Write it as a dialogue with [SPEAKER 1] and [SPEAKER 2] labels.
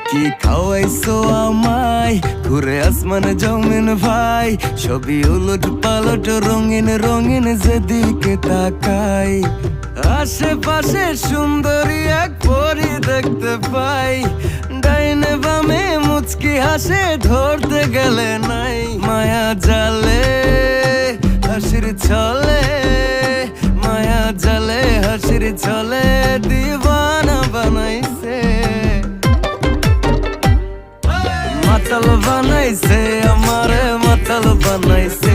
[SPEAKER 1] কি খাওয়াইছো আমায় ঘুরে আসমান জমিন ভাই, সবই উলট পালট রঙিন রঙিন যেদিকে তাকাই। আশেপাশে সুন্দরী এক পরি দেখতে পাই, ডাইনে বামে মুচকি হাসে ধরতে গেলে নাই। মায়া জালে হাসির ছলে, মায়া জালে হাসির ছলে দিবানা বানাইছে, মাতাল বানাইছে আমারে মাতাল বানাইছে।